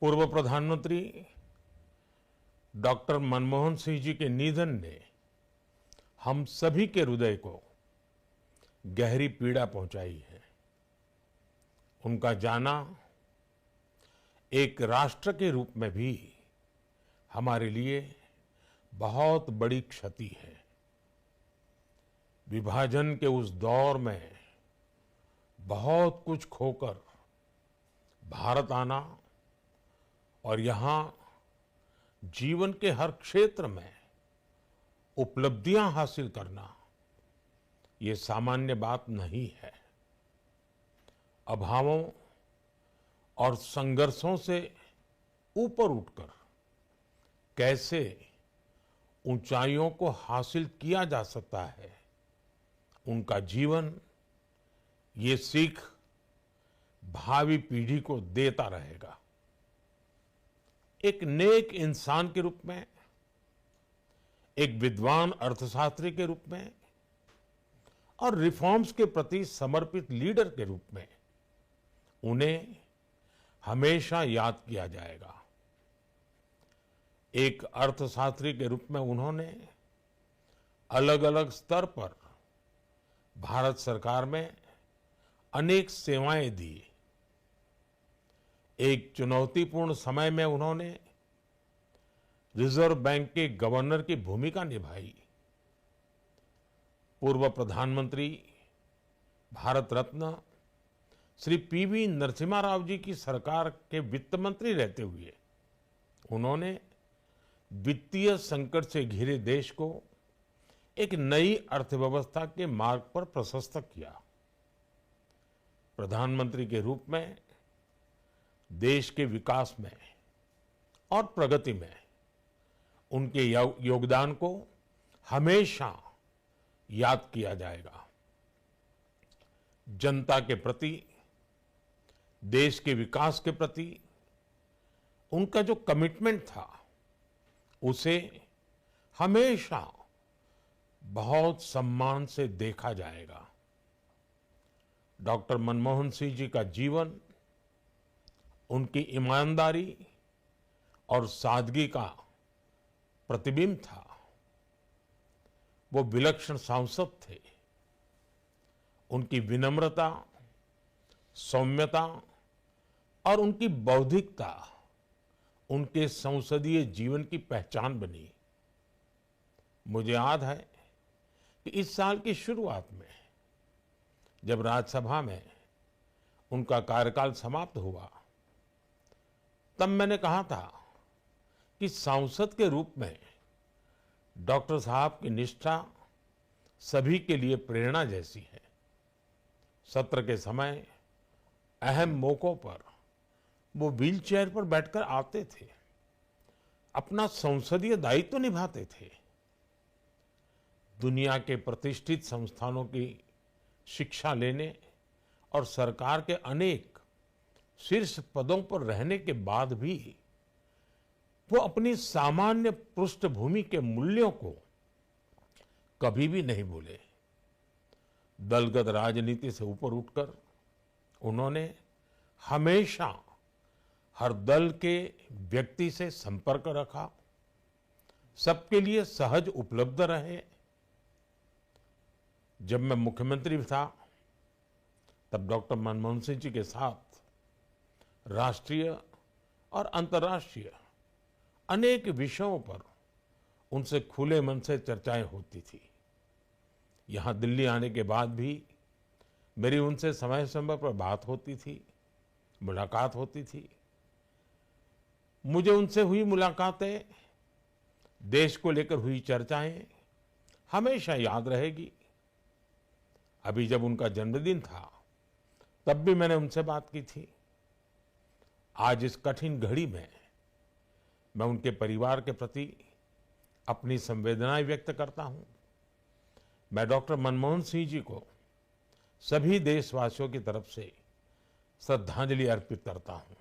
पूर्व प्रधानमंत्री डॉक्टर मनमोहन सिंह जी के निधन ने हम सभी के हृदय को गहरी पीड़ा पहुंचाई है। उनका जाना एक राष्ट्र के रूप में भी हमारे लिए बहुत बड़ी क्षति है। विभाजन के उस दौर में बहुत कुछ खोकर भारत आना और यहाँ जीवन के हर क्षेत्र में उपलब्धियां हासिल करना, ये सामान्य बात नहीं है। अभावों और संघर्षों से ऊपर उठकर कैसे ऊंचाइयों को हासिल किया जा सकता है, उनका जीवन ये सीख भावी पीढ़ी को देता रहेगा। एक नेक इंसान के रूप में, एक विद्वान अर्थशास्त्री के रूप में और रिफॉर्म्स के प्रति समर्पित लीडर के रूप में उन्हें हमेशा याद किया जाएगा। एक अर्थशास्त्री के रूप में उन्होंने अलग अलग स्तर पर भारत सरकार में अनेक सेवाएं दी। एक चुनौतीपूर्ण समय में उन्होंने रिजर्व बैंक के गवर्नर की भूमिका निभाई। पूर्व प्रधानमंत्री भारत रत्न श्री पीवी नरसिम्हा राव जी की सरकार के वित्त मंत्री रहते हुए उन्होंने वित्तीय संकट से घिरे देश को एक नई अर्थव्यवस्था के मार्ग पर प्रशस्त किया। प्रधानमंत्री के रूप में देश के विकास में और प्रगति में उनके योगदान को हमेशा याद किया जाएगा। जनता के प्रति, देश के विकास के प्रति उनका जो कमिटमेंट था, उसे हमेशा बहुत सम्मान से देखा जाएगा। डॉक्टर मनमोहन सिंह जी का जीवन उनकी ईमानदारी और सादगी का प्रतिबिंब था। वो विलक्षण सांसद थे। उनकी विनम्रता, सौम्यता और उनकी बौद्धिकता उनके संसदीय जीवन की पहचान बनी। मुझे याद है कि इस साल की शुरुआत में जब राज्यसभा में उनका कार्यकाल समाप्त हुआ, तब मैंने कहा था कि सांसद के रूप में डॉक्टर साहब की निष्ठा सभी के लिए प्रेरणा जैसी है। सत्र के समय अहम मौकों पर वो व्हीलचेयर पर बैठकर आते थे, अपना संसदीय दायित्व निभाते थे। दुनिया के प्रतिष्ठित संस्थानों की शिक्षा लेने और सरकार के अनेक शीर्ष पदों पर रहने के बाद भी वो अपनी सामान्य पृष्ठभूमि के मूल्यों को कभी भी नहीं भूले। दलगत राजनीति से ऊपर उठकर उन्होंने हमेशा हर दल के व्यक्ति से संपर्क रखा, सबके लिए सहज उपलब्ध रहे। जब मैं मुख्यमंत्री था, तब डॉक्टर मनमोहन सिंह जी के साथ राष्ट्रीय और अंतर्राष्ट्रीय अनेक विषयों पर उनसे खुले मन से चर्चाएं होती थी। यहाँ दिल्ली आने के बाद भी मेरी उनसे समय समय पर बात होती थी, मुलाकात होती थी। मुझे उनसे हुई मुलाकातें, देश को लेकर हुई चर्चाएं हमेशा याद रहेगी। अभी जब उनका जन्मदिन था, तब भी मैंने उनसे बात की थी। आज इस कठिन घड़ी में मैं उनके परिवार के प्रति अपनी संवेदनाएं व्यक्त करता हूं। मैं डॉक्टर मनमोहन सिंह जी को सभी देशवासियों की तरफ से श्रद्धांजलि अर्पित करता हूं।